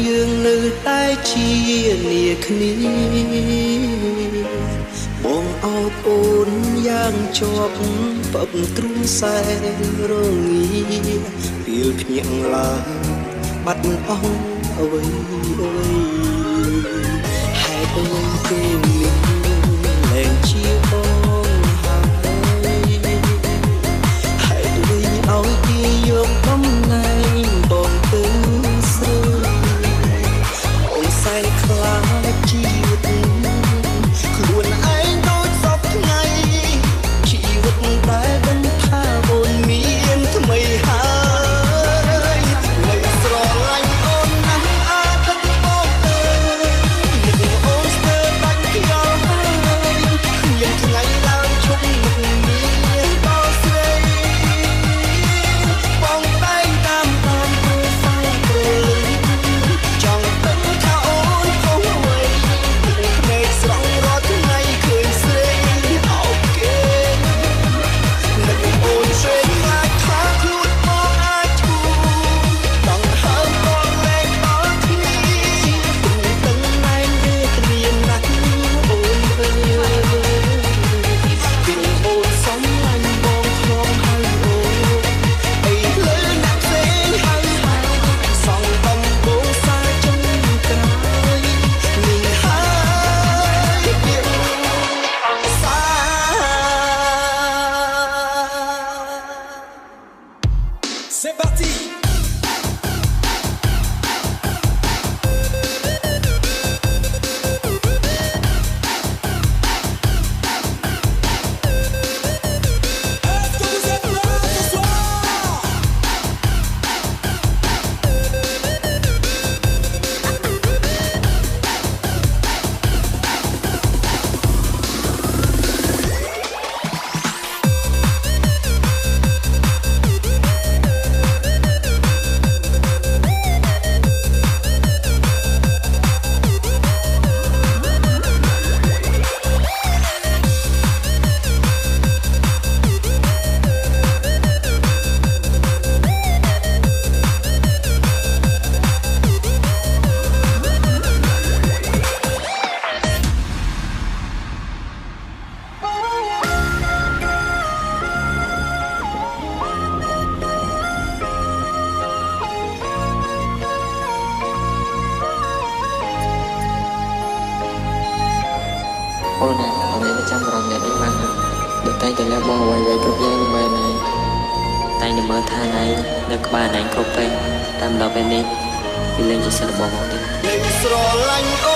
យើងនៅតែជានាគ្នាបងអោបអូនយ៉ាងជាប់បបទ្រូងសែនរងាពេលភ្ញាក់ឡើងបាត់អស់អ្វីហេតុអ្វីពេលនេះលែងជាបងហើយហេតុអ្វីឲ្យគេយកតំណែងបងទៅខ្លាចជីវិតខ្លួនឯងដូចសពថ្ងៃជីវិតតែដឹងថាអូនមានថ្មីហើយនៅស្រឡាញ់អូនណាស់អាថឹកបងអើយនឹកអូនស្ទើរបាច់ខ្យល់ហើយគ្មានថ្ងៃឡើងឈប់នឹកមានដល់ស្រីបងតែងតាមព្រោះសៅព្រលឹងចង់ដឹងថាអូនអូនណាអត់មានចាំរងអ្នកនេះបានដូចតែទៅលះបងអ្វីៗគ្រប់យ៉ាងនឹងមែនហើយតែនៅមើលថាណៃនៅក្បាលណៃគ្រប់ពេលតាមដល់ពេលនេះវាលែងជាសិទ្ធិរបស់បងទៀតស្រឡាញ់